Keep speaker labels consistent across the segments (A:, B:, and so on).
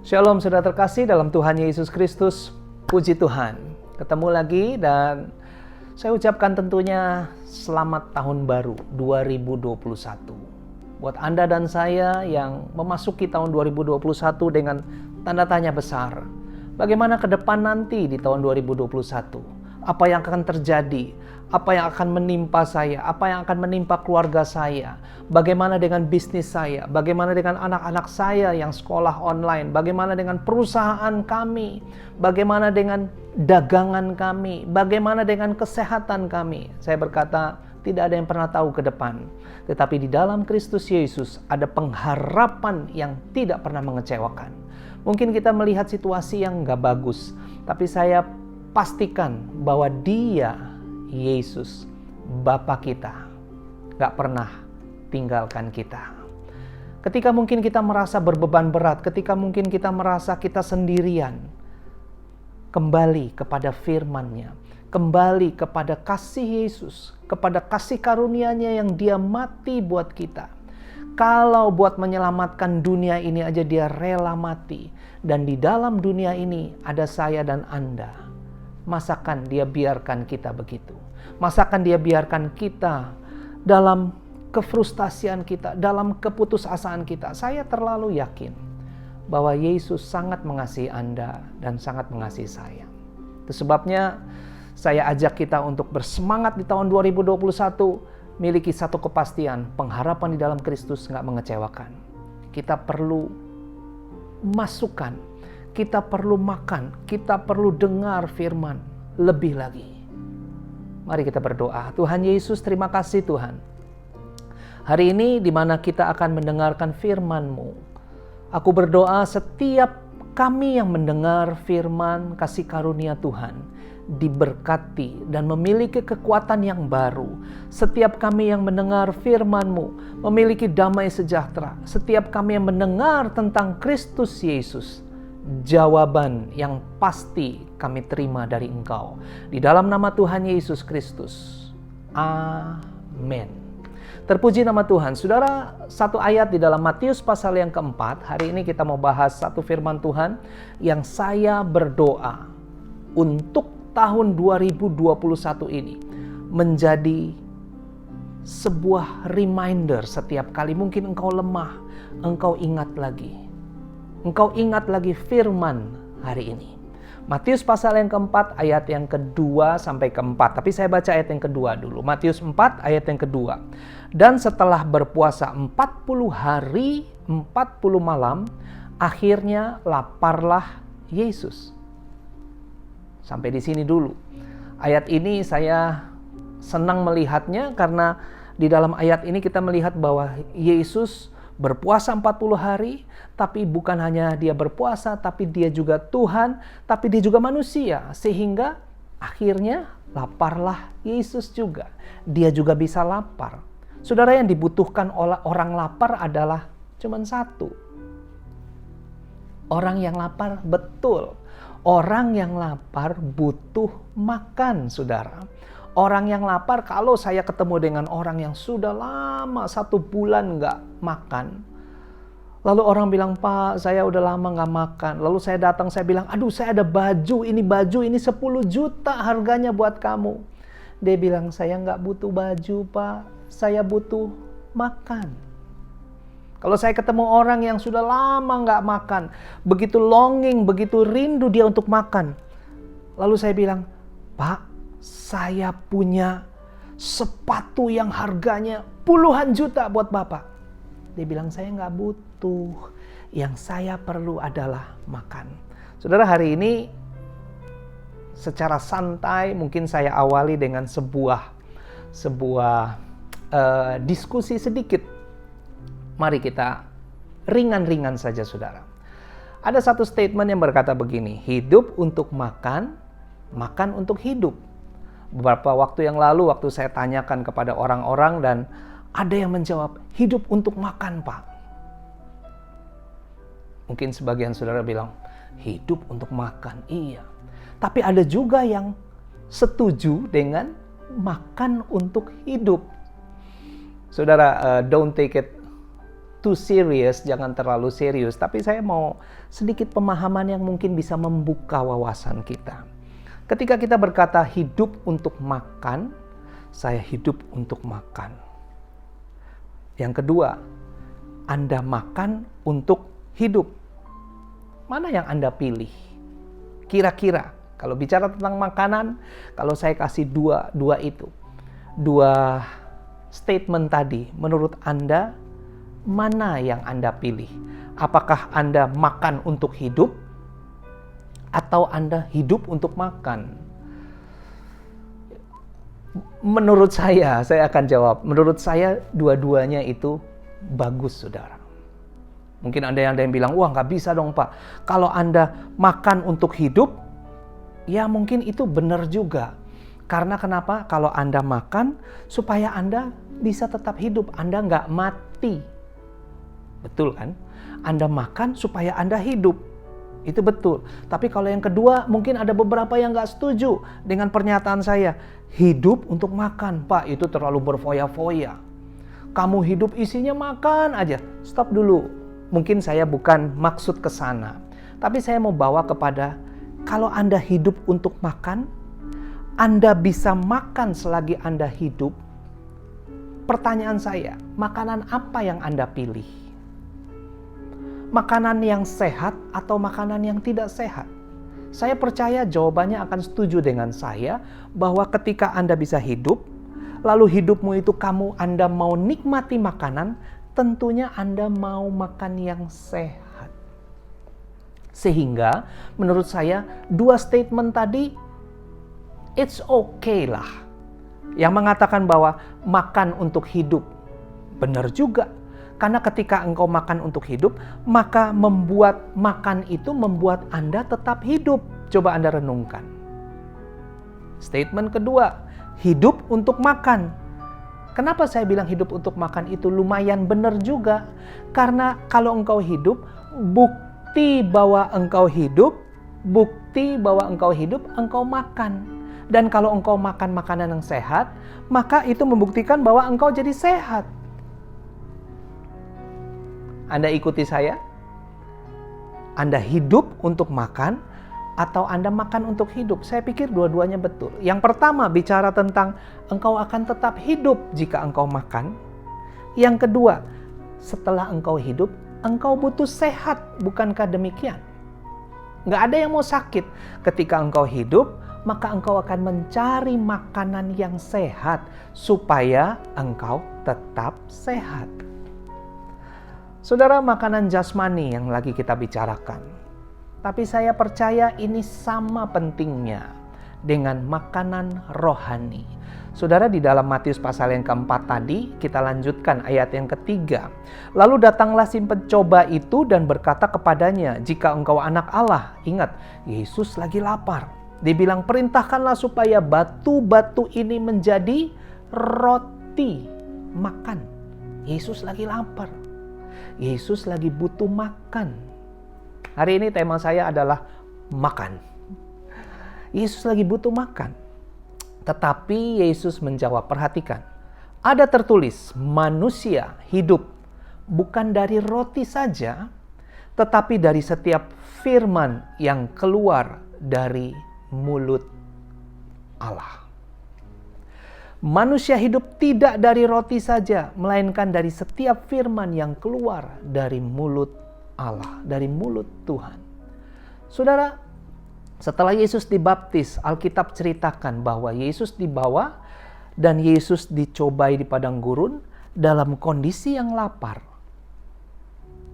A: Shalom saudara terkasih dalam Tuhan Yesus Kristus. Puji Tuhan. Ketemu lagi dan saya ucapkan tentunya selamat tahun baru 2021. Buat Anda dan saya yang memasuki tahun 2021 dengan tanda tanya besar. Bagaimana ke depan nanti di tahun 2021? Apa yang akan terjadi? Apa yang akan menimpa saya? Apa yang akan menimpa keluarga saya? Bagaimana dengan bisnis saya? Bagaimana dengan anak-anak saya yang sekolah online? Bagaimana dengan perusahaan kami? Bagaimana dengan dagangan kami? Bagaimana dengan kesehatan kami? Saya berkata, tidak ada yang pernah tahu ke depan. Tetapi di dalam Kristus Yesus ada pengharapan yang tidak pernah mengecewakan. Mungkin kita melihat situasi yang gak bagus, tapi saya pastikan bahwa Dia, Yesus, Bapa kita, gak pernah tinggalkan kita. Ketika mungkin kita merasa berbeban berat, ketika mungkin kita merasa kita sendirian, kembali kepada firman-Nya, kembali kepada kasih Yesus, kepada kasih karunia-Nya yang Dia mati buat kita. Kalau buat menyelamatkan dunia ini aja Dia rela mati, dan di dalam dunia ini ada saya dan Anda. Masakan Dia biarkan kita begitu? Masakan Dia biarkan kita dalam kefrustasian kita, dalam keputusasaan kita? Saya terlalu yakin bahwa Yesus sangat mengasihi Anda dan sangat mengasihi saya. Itu sebabnya saya ajak kita untuk bersemangat di tahun 2021, miliki satu kepastian, pengharapan di dalam Kristus nggak mengecewakan. Kita perlu masukan, kita perlu makan, kita perlu dengar firman lebih lagi. Mari kita berdoa. Tuhan Yesus, terima kasih Tuhan. Hari ini di mana kita akan mendengarkan firman-Mu. Aku berdoa setiap kami yang mendengar firman kasih karunia Tuhan diberkati dan memiliki kekuatan yang baru. Setiap kami yang mendengar firman-Mu memiliki damai sejahtera. Setiap kami yang mendengar tentang Kristus Yesus, jawaban yang pasti kami terima dari Engkau. Di dalam nama Tuhan Yesus Kristus. Amin. Terpuji nama Tuhan. Saudara, satu ayat di dalam Matius pasal yang keempat. Hari ini kita mau bahas satu firman Tuhan yang saya berdoa untuk tahun 2021 ini menjadi sebuah reminder setiap kali mungkin engkau lemah, engkau ingat lagi. Engkau ingat lagi firman hari ini. Matius pasal yang keempat ayat yang kedua sampai keempat. Tapi saya baca ayat yang kedua dulu. Matius 4 ayat yang kedua. Dan setelah berpuasa 40 hari 40 malam, akhirnya laparlah Yesus. Sampai di sini dulu. Ayat ini saya senang melihatnya karena di dalam ayat ini kita melihat bahwa Yesus berpuasa 40 hari, tapi bukan hanya Dia berpuasa, tapi Dia juga Tuhan, tapi Dia juga manusia. Sehingga akhirnya laparlah Yesus juga. Dia juga bisa lapar. Saudara, yang dibutuhkan oleh orang lapar adalah cuma satu. Orang yang lapar, betul. Orang yang lapar butuh makan, saudara. Orang yang lapar, kalau saya ketemu dengan orang yang sudah lama 1 bulan nggak makan. Lalu orang bilang, Pak, saya udah lama nggak makan. Lalu saya datang, saya bilang, aduh saya ada baju ini 10 juta harganya buat kamu. Dia bilang, saya nggak butuh baju Pak, saya butuh makan. Kalau saya ketemu orang yang sudah lama nggak makan, begitu longing, begitu rindu dia untuk makan. Lalu saya bilang, Pak, saya punya sepatu yang harganya puluhan juta buat Bapak. Dia bilang, saya nggak butuh. Yang saya perlu adalah makan. Saudara, hari ini secara santai mungkin saya awali dengan sebuah diskusi sedikit. Mari kita ringan-ringan saja, saudara. Ada satu statement yang berkata begini, hidup untuk makan, makan untuk hidup. Beberapa waktu yang lalu, waktu saya tanyakan kepada orang-orang dan ada yang menjawab, hidup untuk makan, Pak. Mungkin sebagian saudara bilang, hidup untuk makan, iya. Tapi ada juga yang setuju dengan makan untuk hidup. Saudara, don't take it too serious, jangan terlalu serius. Tapi saya mau sedikit pemahaman yang mungkin bisa membuka wawasan kita. Ketika kita berkata hidup untuk makan, saya hidup untuk makan. Yang kedua, Anda makan untuk hidup. Mana yang Anda pilih? Kira-kira, kalau bicara tentang makanan, kalau saya kasih dua statement tadi, menurut Anda, mana yang Anda pilih? Apakah Anda makan untuk hidup? Atau Anda hidup untuk makan? Menurut saya akan jawab, menurut saya dua-duanya itu bagus, saudara. Mungkin ada yang bilang, wah nggak bisa dong Pak. Kalau Anda makan untuk hidup, ya mungkin itu benar juga. Karena kenapa? Kalau Anda makan, supaya Anda bisa tetap hidup, Anda nggak mati. Betul kan? Anda makan supaya Anda hidup. Itu betul. Tapi kalau yang kedua, mungkin ada beberapa yang nggak setuju dengan pernyataan saya. Hidup untuk makan. Pak, itu terlalu berfoya-foya. Kamu hidup isinya makan aja. Stop dulu. Mungkin saya bukan maksud ke sana. Tapi saya mau bawa kepada, kalau Anda hidup untuk makan, Anda bisa makan selagi Anda hidup. Pertanyaan saya, makanan apa yang Anda pilih? Makanan yang sehat atau makanan yang tidak sehat? Saya percaya jawabannya akan setuju dengan saya bahwa ketika Anda bisa hidup, lalu hidupmu itu Anda mau nikmati makanan, tentunya Anda mau makan yang sehat. Sehingga menurut saya dua statement tadi, it's okay lah. Yang mengatakan bahwa makan untuk hidup, benar juga. Karena ketika engkau makan untuk hidup, maka makan itu membuat Anda tetap hidup. Coba Anda renungkan. Statement kedua, hidup untuk makan. Kenapa saya bilang hidup untuk makan itu lumayan benar juga? Karena kalau engkau hidup, bukti bahwa engkau hidup, engkau makan. Dan kalau engkau makan makanan yang sehat, maka itu membuktikan bahwa engkau jadi sehat. Anda ikuti saya? Anda hidup untuk makan atau Anda makan untuk hidup? Saya pikir dua-duanya betul. Yang pertama bicara tentang engkau akan tetap hidup jika engkau makan. Yang kedua, setelah engkau hidup, engkau butuh sehat. Bukankah demikian? Nggak ada yang mau sakit. Ketika engkau hidup, maka engkau akan mencari makanan yang sehat supaya engkau tetap sehat. Saudara, makanan jasmani yang lagi kita bicarakan. Tapi saya percaya ini sama pentingnya dengan makanan rohani. Saudara, di dalam Matius pasal yang keempat tadi, kita lanjutkan ayat yang ketiga. Lalu datanglah si pencoba itu dan berkata kepadanya, jika engkau anak Allah, ingat, Yesus lagi lapar. Dibilang, perintahkanlah supaya batu-batu ini menjadi roti. Makan. Yesus lagi lapar. Yesus lagi butuh makan. Hari ini tema saya adalah makan. Yesus lagi butuh makan. Tetapi Yesus menjawab, perhatikan. Ada tertulis, manusia hidup bukan dari roti saja, tetapi dari setiap firman yang keluar dari mulut Allah. Manusia hidup tidak dari roti saja, melainkan dari setiap firman yang keluar dari mulut Allah, dari mulut Tuhan. Saudara, setelah Yesus dibaptis, Alkitab ceritakan bahwa Yesus dibawa dan Yesus dicobai di padang gurun dalam kondisi yang lapar.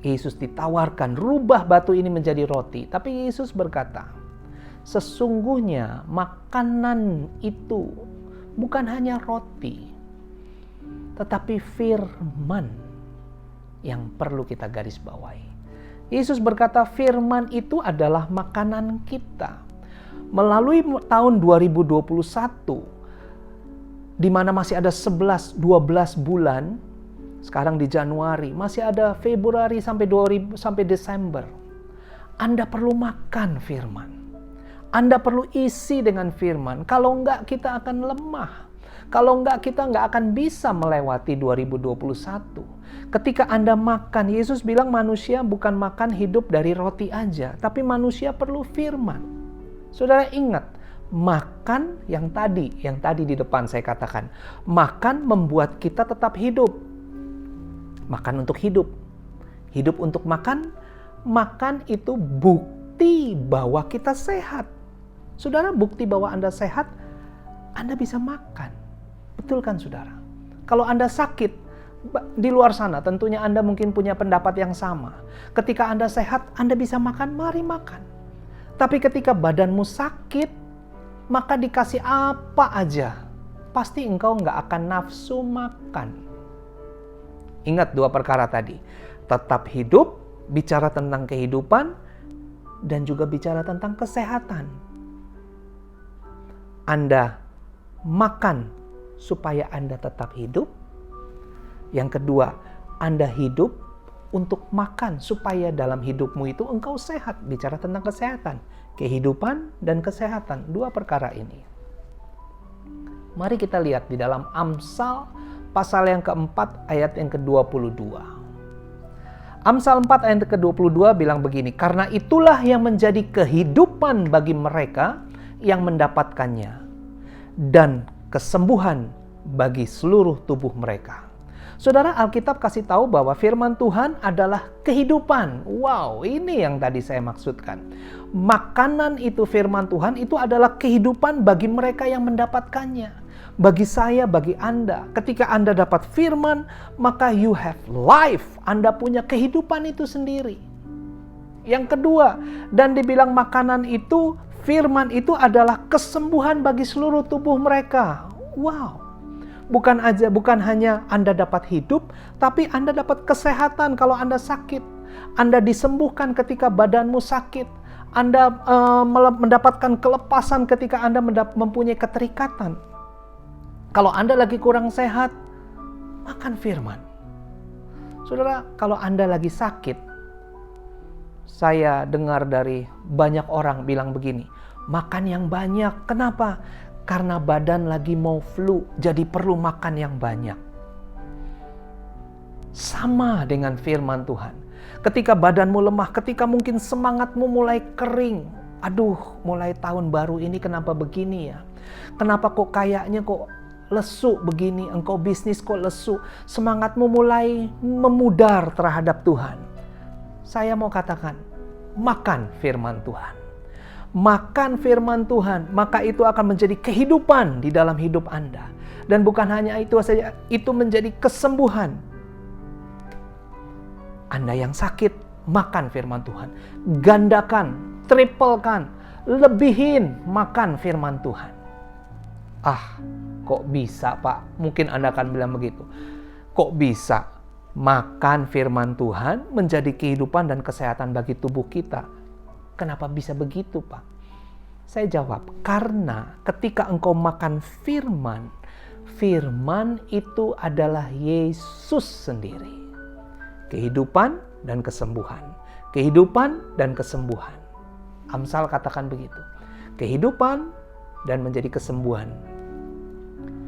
A: Yesus ditawarkan, rubah batu ini menjadi roti. Tapi Yesus berkata, sesungguhnya makanan itu bukan hanya roti, tetapi firman yang perlu kita garis bawahi. Yesus berkata firman itu adalah makanan kita. Melalui tahun 2021, di mana masih ada 11-12 bulan, sekarang di Januari, masih ada Februari sampai Desember. Anda perlu makan firman. Anda perlu isi dengan firman. Kalau enggak, kita akan lemah. Kalau enggak, kita enggak akan bisa melewati 2021. Ketika Anda makan, Yesus bilang manusia bukan makan hidup dari roti aja, tapi manusia perlu firman. Saudara ingat, makan yang tadi di depan saya katakan, makan membuat kita tetap hidup. Makan untuk hidup. Hidup untuk makan. Makan itu bukti bahwa kita sehat. Saudara, bukti bahwa Anda sehat, Anda bisa makan. Betul kan, saudara? Kalau Anda sakit, di luar sana tentunya Anda mungkin punya pendapat yang sama. Ketika Anda sehat, Anda bisa makan, mari makan. Tapi ketika badanmu sakit, maka dikasih apa aja, pasti engkau nggak akan nafsu makan. Ingat dua perkara tadi. Tetap hidup, bicara tentang kehidupan, dan juga bicara tentang kesehatan. Anda makan supaya Anda tetap hidup. Yang kedua, Anda hidup untuk makan supaya dalam hidupmu itu engkau sehat. Bicara tentang kesehatan, kehidupan dan kesehatan. Dua perkara ini. Mari kita lihat di dalam Amsal pasal yang keempat ayat yang ke-22. Amsal 4 ayat ke-22 bilang begini, karena itulah yang menjadi kehidupan bagi mereka yang mendapatkannya, dan kesembuhan bagi seluruh tubuh mereka. Saudara, Alkitab kasih tahu bahwa firman Tuhan adalah kehidupan. Wow, ini yang tadi saya maksudkan. Makanan itu firman Tuhan itu adalah kehidupan bagi mereka yang mendapatkannya. Bagi saya, bagi Anda, ketika Anda dapat firman, maka you have life. Anda punya kehidupan itu sendiri. Yang kedua, dan dibilang makanan itu, firman itu adalah kesembuhan bagi seluruh tubuh mereka. Wow. Bukan hanya Anda dapat hidup, tapi Anda dapat kesehatan kalau Anda sakit. Anda disembuhkan ketika badanmu sakit. Anda mendapatkan kelepasan ketika Anda mempunyai keterikatan. Kalau Anda lagi kurang sehat, makan firman. Saudara, kalau Anda lagi sakit, saya dengar dari banyak orang bilang begini, makan yang banyak. Kenapa? Karena badan lagi mau flu, jadi perlu makan yang banyak. Sama dengan firman Tuhan. Ketika badanmu lemah, ketika mungkin semangatmu mulai kering. Aduh, mulai tahun baru ini kenapa begini ya? Kenapa kok kayaknya kok lesu begini, engkau bisnis kok lesu, semangatmu mulai memudar terhadap Tuhan. Saya mau katakan, makan firman Tuhan. Makan firman Tuhan, maka itu akan menjadi kehidupan di dalam hidup Anda. Dan bukan hanya itu saja, itu menjadi kesembuhan. Anda yang sakit, makan firman Tuhan. Gandakan, triplekan, lebihin makan firman Tuhan. Kok bisa, Pak? Mungkin Anda akan bilang begitu. Kok bisa makan firman Tuhan menjadi kehidupan dan kesehatan bagi tubuh kita? Kenapa bisa begitu, Pak? Saya jawab, karena ketika engkau makan firman, firman itu adalah Yesus sendiri. Kehidupan dan kesembuhan. Kehidupan dan kesembuhan. Amsal katakan begitu. Kehidupan dan menjadi kesembuhan.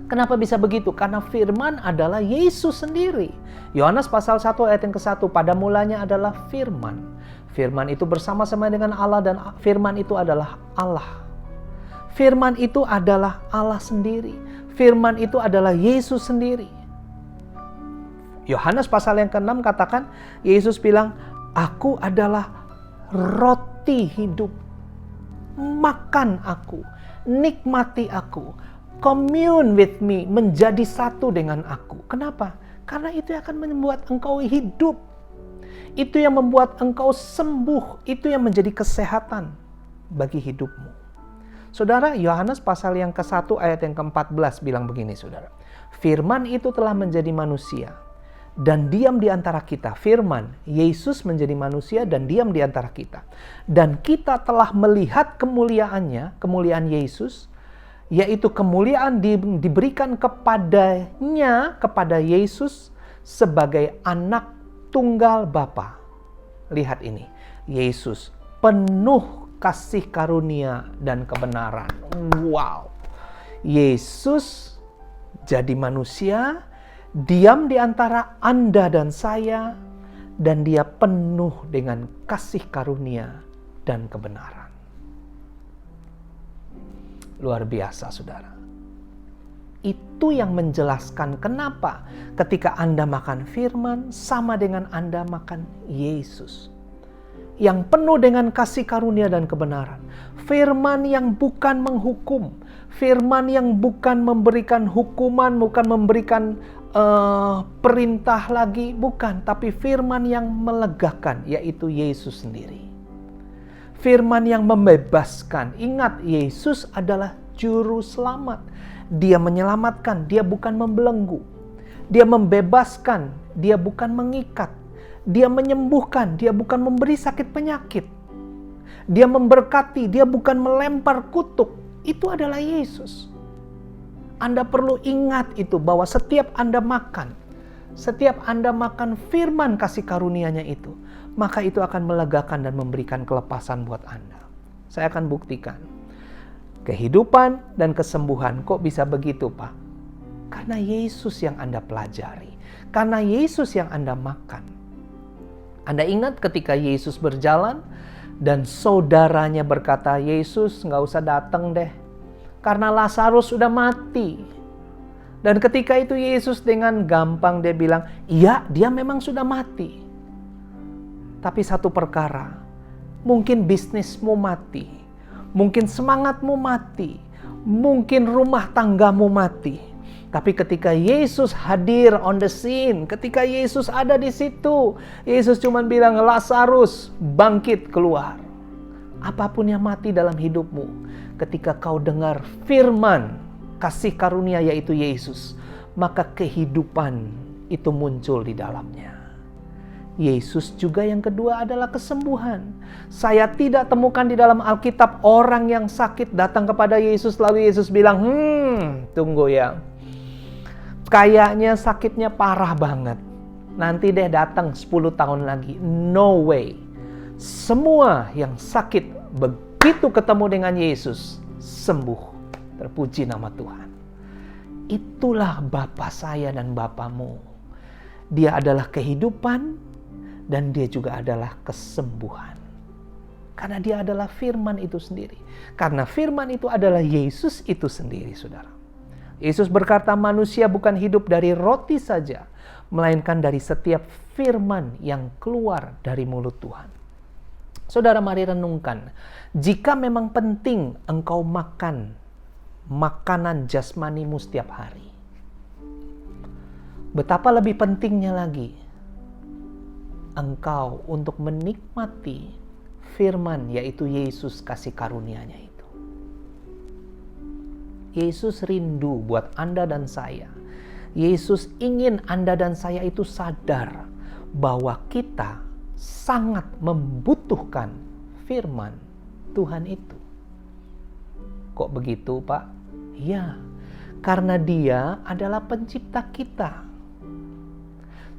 A: Kenapa bisa begitu? Karena firman adalah Yesus sendiri. Yohanes pasal 1 ayat yang ke-1, pada mulanya adalah firman. Firman itu bersama-sama dengan Allah dan firman itu adalah Allah. Firman itu adalah Allah sendiri. Firman itu adalah Yesus sendiri. Yohanes pasal yang ke-6 katakan, Yesus bilang, aku adalah roti hidup. Makan aku, nikmati aku. Commune with me, menjadi satu dengan aku. Kenapa? Karena itu akan membuat engkau hidup. Itu yang membuat engkau sembuh. Itu yang menjadi kesehatan bagi hidupmu. Saudara, Yohanes pasal yang ke-1 ayat yang ke-14 bilang begini, saudara. Firman itu telah menjadi manusia dan diam di antara kita. Firman, Yesus menjadi manusia dan diam di antara kita. Dan kita telah melihat kemuliaannya, kemuliaan Yesus, yaitu kemuliaan diberikan kepadanya, kepada Yesus sebagai anak tunggal Bapa. Lihat ini, Yesus penuh kasih karunia dan kebenaran. Wow, Yesus jadi manusia, diam di antara Anda dan saya, dan dia penuh dengan kasih karunia dan kebenaran. Luar biasa, saudara. Itu yang menjelaskan kenapa ketika Anda makan firman sama dengan Anda makan Yesus. Yang penuh dengan kasih karunia dan kebenaran. Firman yang bukan menghukum. Firman yang bukan memberikan hukuman, bukan memberikan perintah lagi, bukan. Tapi firman yang melegakan, yaitu Yesus sendiri. Firman yang membebaskan. Ingat, Yesus adalah juru selamat. Dia menyelamatkan, dia bukan membelenggu. Dia membebaskan, dia bukan mengikat. Dia menyembuhkan, dia bukan memberi sakit penyakit. Dia memberkati, dia bukan melempar kutuk. Itu adalah Yesus. Anda perlu ingat itu, bahwa setiap Anda makan firman kasih karunia-Nya itu, maka itu akan melegakan dan memberikan kelepasan buat Anda. Saya akan buktikan. Kehidupan dan kesembuhan. Kok bisa begitu, Pak? Karena Yesus yang Anda pelajari. Karena Yesus yang Anda makan. Anda ingat ketika Yesus berjalan dan saudaranya berkata, Yesus nggak usah datang deh, karena Lazarus sudah mati. Dan ketika itu Yesus dengan gampang dia bilang, iya, dia memang sudah mati. Tapi satu perkara, mungkin bisnismu mati, mungkin semangatmu mati, mungkin rumah tanggamu mati. Tapi ketika Yesus hadir on the scene, ketika Yesus ada di situ, Yesus cuma bilang, Lazarus, bangkit keluar. Apapun yang mati dalam hidupmu, ketika kau dengar firman kasih karunia yaitu Yesus, maka kehidupan itu muncul di dalamnya. Yesus juga yang kedua adalah kesembuhan. Saya tidak temukan di dalam Alkitab orang yang sakit datang kepada Yesus lalu Yesus bilang, tunggu ya, kayaknya sakitnya parah banget, nanti deh datang 10 tahun lagi. No way. Semua yang sakit begitu ketemu dengan Yesus sembuh. Terpuji nama Tuhan. Itulah Bapa saya dan Bapamu. Dia adalah kehidupan dan dia juga adalah kesembuhan. Karena dia adalah firman itu sendiri. Karena firman itu adalah Yesus itu sendiri, saudara. Yesus berkata, manusia bukan hidup dari roti saja, melainkan dari setiap firman yang keluar dari mulut Tuhan. Saudara, mari renungkan. Jika memang penting engkau makan makanan jasmanimu setiap hari, betapa lebih pentingnya lagi engkau untuk menikmati firman, yaitu Yesus kasih karunia-Nya itu. Yesus rindu buat Anda dan saya. Yesus ingin Anda dan saya itu sadar bahwa kita sangat membutuhkan firman Tuhan itu. Kok begitu, Pak? Ya, karena Dia adalah pencipta kita.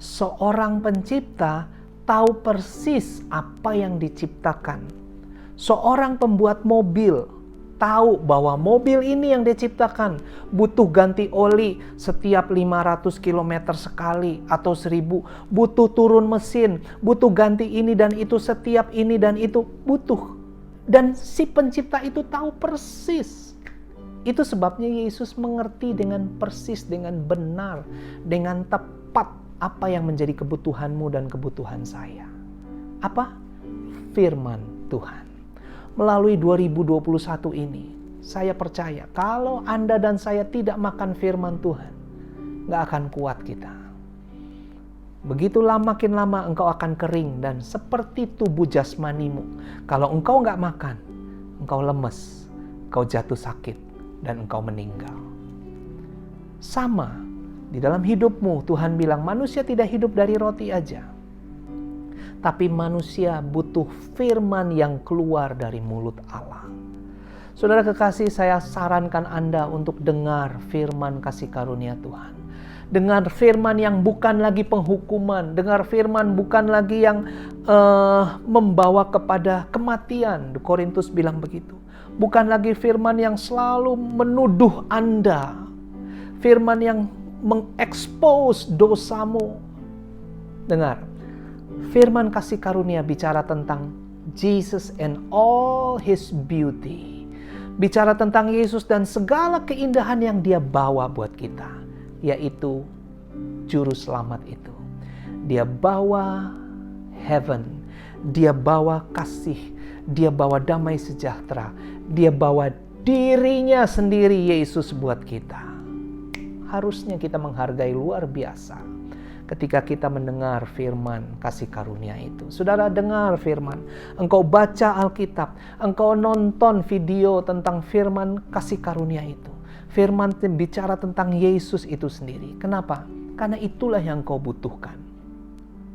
A: Seorang pencipta tahu persis apa yang diciptakan. Seorang pembuat mobil tahu bahwa mobil ini yang diciptakan butuh ganti oli setiap 500 km sekali atau 1000. Butuh turun mesin, butuh ganti ini dan itu, setiap ini dan itu butuh. Dan si pencipta itu tahu persis. Itu sebabnya Yesus mengerti dengan persis, dengan benar, dengan tepat apa yang menjadi kebutuhanmu dan kebutuhan saya. Apa? Firman Tuhan. Melalui 2021 ini, saya percaya kalau Anda dan saya tidak makan firman Tuhan, gak akan kuat kita. Begitulah makin lama engkau akan kering dan seperti tubuh jasmanimu. Kalau engkau gak makan, engkau lemes, engkau jatuh sakit, dan engkau meninggal. Sama, di dalam hidupmu Tuhan bilang manusia tidak hidup dari roti aja. Tapi manusia butuh firman yang keluar dari mulut Allah. Saudara kekasih, saya sarankan Anda untuk dengar firman kasih karunia Tuhan. Dengar firman yang bukan lagi penghukuman. Dengar firman bukan lagi yang membawa kepada kematian. Korintus bilang begitu. Bukan lagi firman yang selalu menuduh Anda. firman yang mengekspos dosamu. Dengar, firman kasih karunia bicara tentang Jesus and all His beauty. Bicara tentang Yesus dan segala keindahan yang Dia bawa buat kita, yaitu Juru Selamat itu. Dia bawa heaven, Dia bawa kasih, Dia bawa damai sejahtera, Dia bawa dirinya sendiri Yesus buat kita. Harusnya kita menghargai luar biasa ketika kita mendengar firman kasih karunia itu. Saudara, dengar firman, engkau baca Alkitab, engkau nonton video tentang firman kasih karunia itu. Firman bicara tentang Yesus itu sendiri. Kenapa? Karena itulah yang engkau butuhkan.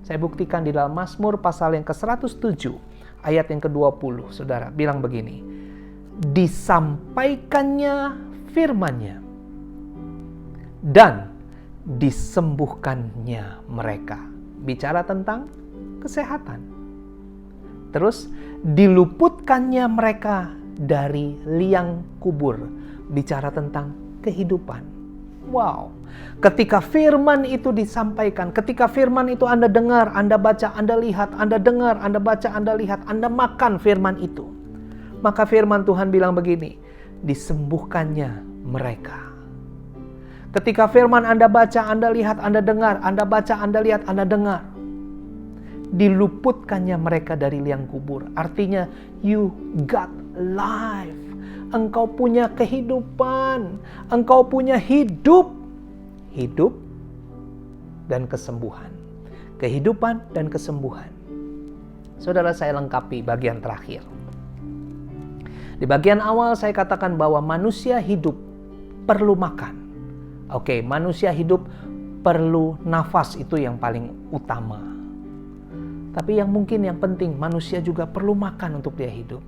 A: Saya buktikan di dalam Mazmur pasal yang ke-107 ayat yang ke-20. Saudara, bilang begini, disampaikannya firman-Nya dan disembuhkannya mereka. Bicara tentang kesehatan. Terus diluputkannya mereka dari liang kubur. Bicara tentang kehidupan. Wow. Ketika firman itu disampaikan, ketika firman itu Anda dengar, Anda baca, Anda lihat, Anda dengar, Anda baca, Anda lihat, Anda makan firman itu, maka firman Tuhan bilang begini, disembuhkannya mereka. Ketika firman Anda baca, Anda lihat, Anda dengar, Anda baca, Anda lihat, Anda dengar, diluputkannya mereka dari liang kubur. Artinya, you got life. Engkau punya kehidupan. Engkau punya hidup. Hidup dan kesembuhan. Kehidupan dan kesembuhan. Saudara, saya lengkapi bagian terakhir. Di bagian awal saya katakan bahwa manusia hidup perlu makan. Oke, manusia hidup perlu nafas, itu yang paling utama. Tapi yang mungkin yang penting, manusia juga perlu makan untuk dia hidup.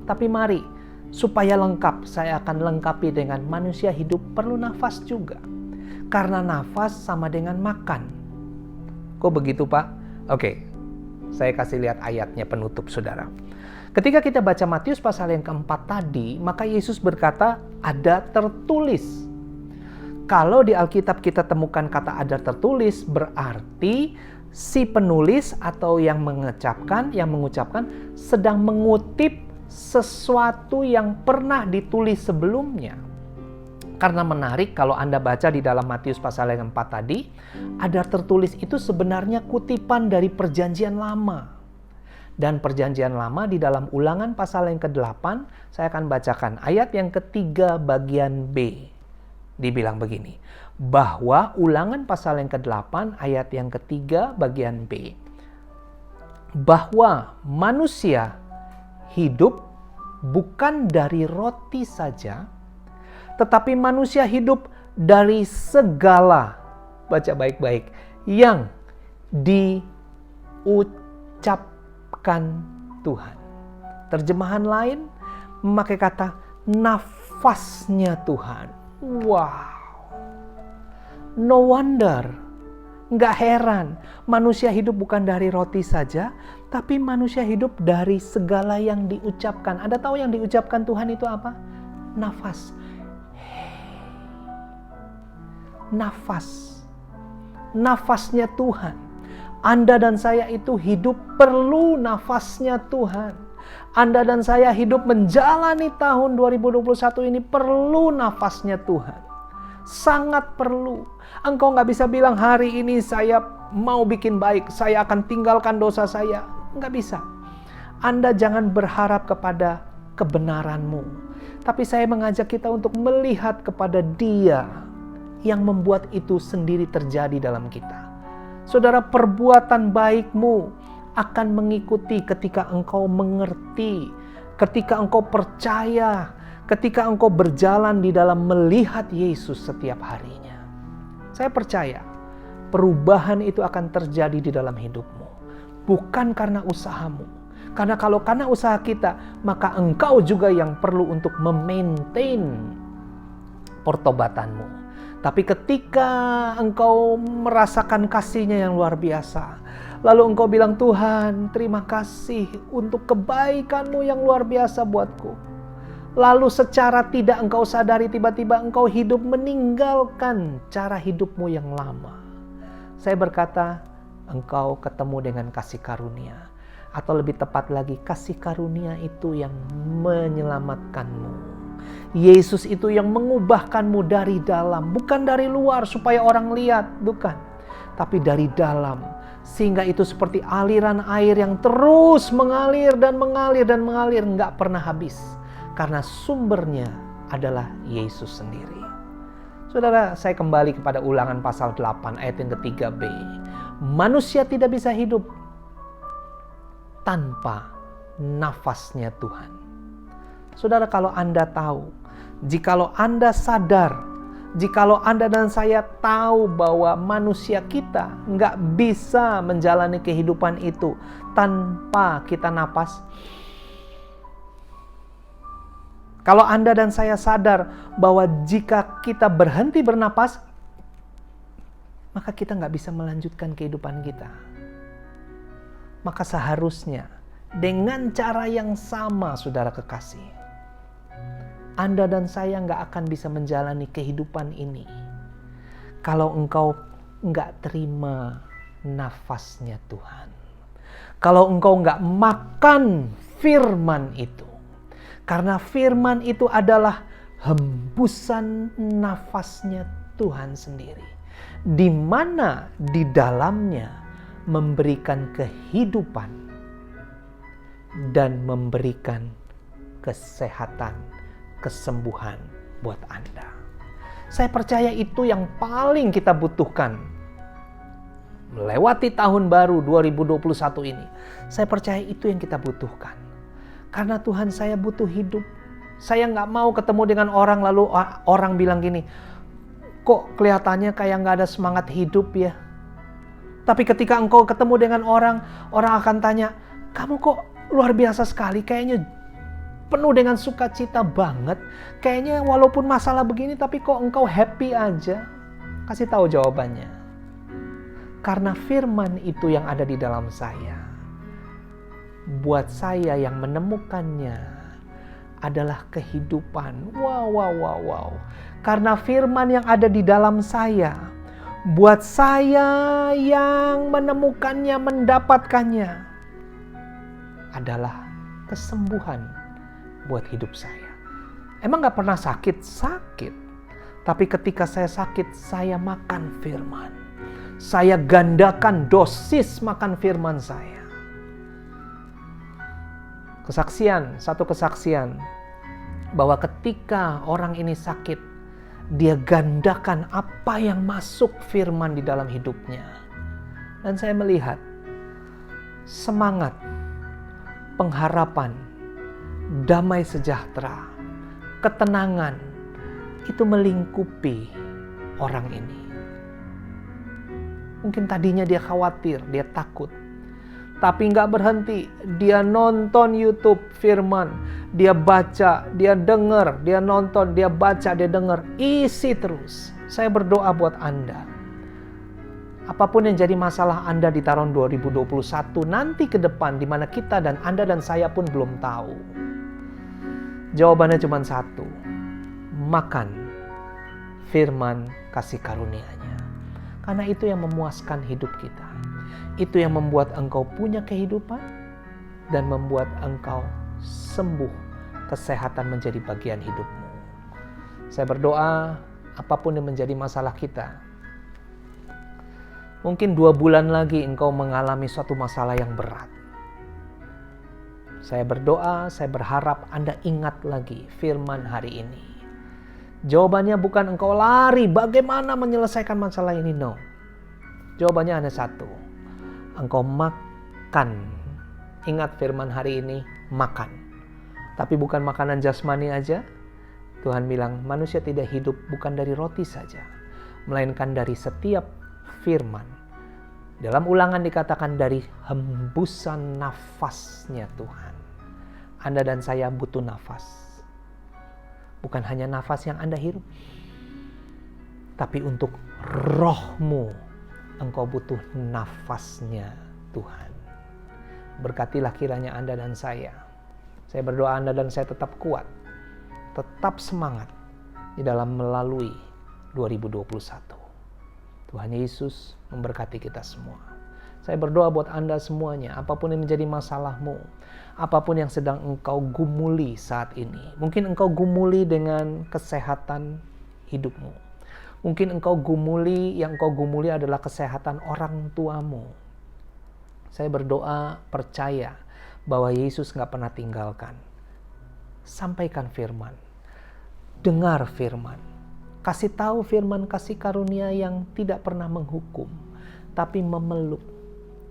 A: Tapi mari, supaya lengkap, saya akan lengkapi dengan manusia hidup perlu nafas juga. Karena nafas sama dengan makan. Kok begitu, Pak? Oke, saya kasih lihat ayatnya penutup, saudara. Ketika kita baca Matius pasal yang keempat tadi, maka Yesus berkata, ada tertulis. Kalau di Alkitab kita temukan kata ada tertulis, berarti si penulis atau yang mengucapkan sedang mengutip sesuatu yang pernah ditulis sebelumnya. Karena menarik kalau Anda baca di dalam Matius pasal yang keempat tadi, ada tertulis itu sebenarnya kutipan dari Perjanjian Lama. Dan Perjanjian Lama di dalam Ulangan pasal yang ke-8, saya akan bacakan ayat yang ketiga bagian B. Dibilang begini, bahwa Ulangan pasal yang ke-8 ayat yang ketiga bagian B, bahwa manusia hidup bukan dari roti saja, tetapi manusia hidup dari segala, baca baik-baik, yang diucapkan Tuhan. Terjemahan lain memakai kata nafasnya Tuhan. Wow. No wonder, nggak heran, manusia hidup bukan dari roti saja, tapi manusia hidup dari segala yang diucapkan. Anda tahu yang diucapkan Tuhan itu apa? Nafas. Nafas. Nafasnya Tuhan. Anda dan saya itu hidup perlu nafasnya Tuhan. Anda dan saya hidup menjalani tahun 2021 ini perlu nafasnya Tuhan. Sangat perlu. Engkau nggak bisa bilang hari ini saya mau bikin baik, saya akan tinggalkan dosa saya. Nggak bisa. Anda jangan berharap kepada kebenaranmu. Tapi saya mengajak kita untuk melihat kepada Dia yang membuat itu sendiri terjadi dalam kita. Saudara, perbuatan baikmu akan mengikuti ketika engkau mengerti, ketika engkau percaya, ketika engkau berjalan di dalam melihat Yesus setiap harinya. Saya percaya perubahan itu akan terjadi di dalam hidupmu. Bukan karena usahamu. Karena kalau karena usaha kita, maka engkau juga yang perlu untuk memaintain pertobatanmu. Tapi ketika engkau merasakan kasih-Nya yang luar biasa, lalu engkau bilang, Tuhan, terima kasih untuk kebaikan-Mu yang luar biasa buatku. lalu secara tidak engkau sadari tiba-tiba engkau hidup meninggalkan cara hidupmu yang lama. Saya berkata, engkau ketemu dengan kasih karunia. Atau lebih tepat lagi, kasih karunia itu yang menyelamatkanmu. Yesus itu yang mengubahkanmu dari dalam, bukan dari luar supaya orang lihat, bukan. Tapi dari dalam, sehingga itu seperti aliran air yang terus mengalir dan mengalir dan mengalir, nggak pernah habis. Karena sumbernya adalah Yesus sendiri. Saudara, saya kembali kepada Ulangan pasal 8 ayat yang ke-3b. Manusia tidak bisa hidup tanpa nafasnya Tuhan. Saudara, kalau Anda tahu, jikalau Anda sadar, jikalau Anda dan saya tahu bahwa manusia kita nggak bisa menjalani kehidupan itu tanpa kita napas. Kalau Anda dan saya sadar bahwa jika kita berhenti bernapas, maka kita nggak bisa melanjutkan kehidupan kita. Maka seharusnya dengan cara yang sama, saudara kekasih, Anda dan saya nggak akan bisa menjalani kehidupan ini kalau engkau nggak terima nafasnya Tuhan. Kalau engkau nggak makan firman itu. Karena firman itu adalah hembusan nafasnya Tuhan sendiri. Di mana di dalamnya memberikan kehidupan dan memberikan kesehatan, kesembuhan buat Anda. Saya percaya itu yang paling kita butuhkan. Melewati tahun baru 2021 ini, saya percaya itu yang kita butuhkan. Karena Tuhan, saya butuh hidup. Saya nggak mau ketemu dengan orang lalu orang bilang gini, kok kelihatannya kayak nggak ada semangat hidup ya. Tapi ketika engkau ketemu dengan orang akan tanya, kamu kok luar biasa sekali, kayaknya penuh dengan sukacita banget. Kayaknya walaupun masalah begini, tapi kok engkau happy aja. Kasih tahu jawabannya. Karena firman itu yang ada di dalam saya. Buat saya yang menemukannya adalah kehidupan. Wow. Karena firman yang ada di dalam saya, buat saya yang menemukannya, mendapatkannya, adalah kesembuhan buat hidup saya. Emang gak pernah sakit? Sakit. Tapi ketika saya sakit, saya makan firman. Saya gandakan dosis makan firman saya. Satu kesaksian bahwa ketika orang ini sakit, dia gandakan apa yang masuk firman di dalam hidupnya. Dan saya melihat semangat, pengharapan, damai sejahtera, ketenangan itu melingkupi orang ini. Mungkin tadinya dia khawatir, dia takut. Tapi nggak berhenti, dia nonton YouTube firman, dia baca, dia dengar, dia nonton, dia baca, dia dengar, isi terus. Saya berdoa buat Anda. Apapun yang jadi masalah Anda di tahun 2021 nanti ke depan, di mana kita dan Anda dan saya pun belum tahu. Jawabannya cuma satu, makan firman kasih karunia-Nya. Karena itu yang memuaskan hidup kita. Itu yang membuat engkau punya kehidupan dan membuat engkau sembuh, kesehatan menjadi bagian hidupmu. Saya berdoa apapun yang menjadi masalah kita. Mungkin 2 bulan lagi engkau mengalami suatu masalah yang berat. Saya berdoa, saya berharap Anda ingat lagi firman hari ini. Jawabannya bukan engkau lari bagaimana menyelesaikan masalah ini, no. Jawabannya hanya satu. Engkau makan. Ingat firman hari ini, makan. Tapi bukan makanan jasmani aja. Tuhan bilang manusia tidak hidup bukan dari roti saja, melainkan dari setiap firman. Dalam Ulangan dikatakan dari hembusan nafasnya Tuhan. Anda dan saya butuh nafas. Bukan hanya nafas yang Anda hirup, tapi untuk rohmu engkau butuh nafasnya Tuhan. Berkatilah kiranya Anda dan saya. Saya berdoa Anda dan saya tetap kuat. tetap semangat di dalam melalui 2021. Tuhan Yesus memberkati kita semua. Saya berdoa buat Anda semuanya, apapun yang menjadi masalahmu, apapun yang sedang engkau gumuli saat ini. Mungkin engkau gumuli dengan kesehatan hidupmu. Mungkin yang engkau gumuli adalah kesehatan orang tuamu. Saya berdoa, percaya bahwa Yesus gak pernah tinggalkan. Sampaikan firman. Dengar firman. Kasih tahu firman kasih karunia yang tidak pernah menghukum, tapi memeluk.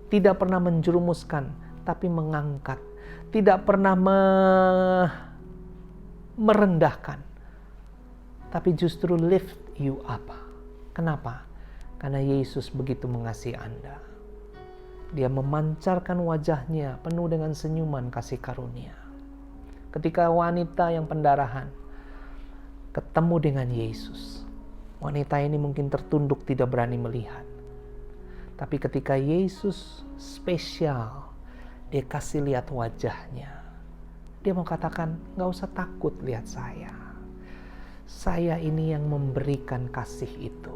A: Tidak pernah menjerumuskan, tapi mengangkat. Tidak pernah merendahkan, tapi justru lift you up. Kenapa? Karena Yesus begitu mengasihi Anda. Dia memancarkan wajahnya penuh dengan senyuman kasih karunia. Ketika wanita yang pendarahan ketemu dengan Yesus, wanita ini mungkin tertunduk tidak berani melihat. Tapi ketika Yesus spesial, dia kasih lihat wajahnya. Dia mau katakan, gak usah takut lihat saya. Saya ini yang memberikan kasih itu.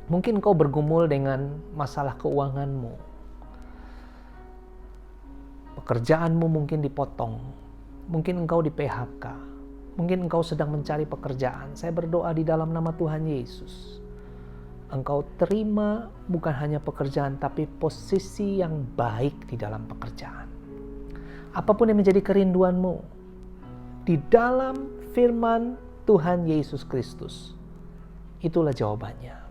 A: Mungkin kau bergumul dengan masalah keuanganmu. Pekerjaanmu mungkin dipotong. Mungkin engkau di PHK. Mungkin engkau sedang mencari pekerjaan. Saya berdoa di dalam nama Tuhan Yesus. Engkau terima bukan hanya pekerjaan, tapi posisi yang baik di dalam pekerjaan. Apapun yang menjadi kerinduanmu, di dalam firman Tuhan Yesus Kristus, itulah jawabannya.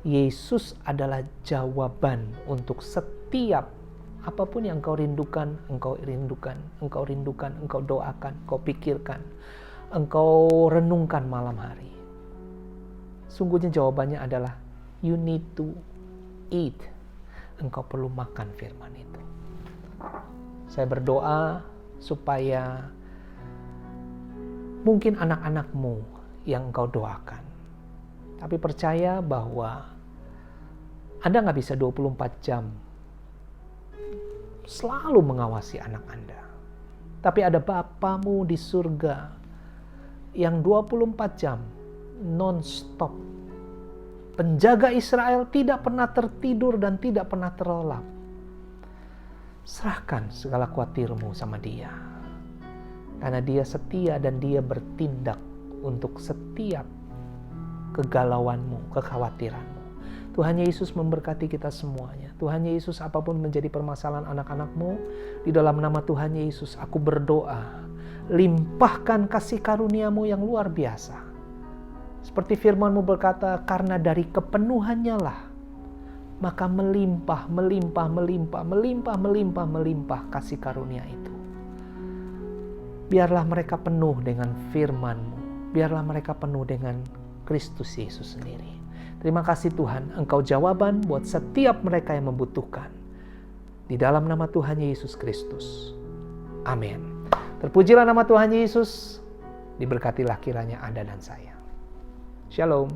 A: Yesus adalah jawaban untuk setiap apapun yang engkau rindukan, engkau doakan, engkau pikirkan, engkau renungkan malam hari. Sungguhnya jawabannya adalah you need to eat. Engkau perlu makan firman itu. Saya berdoa supaya mungkin anak-anakmu yang engkau doakan. Tapi percaya bahwa Anda gak bisa 24 jam selalu mengawasi anak Anda. Tapi ada Bapamu di surga yang 24 jam non-stop. Penjaga Israel tidak pernah tertidur dan tidak pernah terlelap. Serahkan segala khawatirmu sama Dia. Karena Dia setia dan Dia bertindak untuk setiap kegalauanmu, kekhawatiranmu. Tuhan Yesus memberkati kita semuanya. Tuhan Yesus, apapun menjadi permasalahan anak-anakmu, di dalam nama Tuhan Yesus aku berdoa, limpahkan kasih karuniamu yang luar biasa. Seperti firman-Mu berkata, karena dari kepenuhannya lah, maka melimpah kasih karunia itu. Biarlah mereka penuh dengan firman-Mu. Biarlah mereka penuh dengan Kristus Yesus sendiri. Terima kasih Tuhan, Engkau jawaban buat setiap mereka yang membutuhkan. Di dalam nama Tuhan Yesus Kristus. Amin. Terpujilah nama Tuhan Yesus. Diberkatilah kiranya Anda dan saya. Shalom.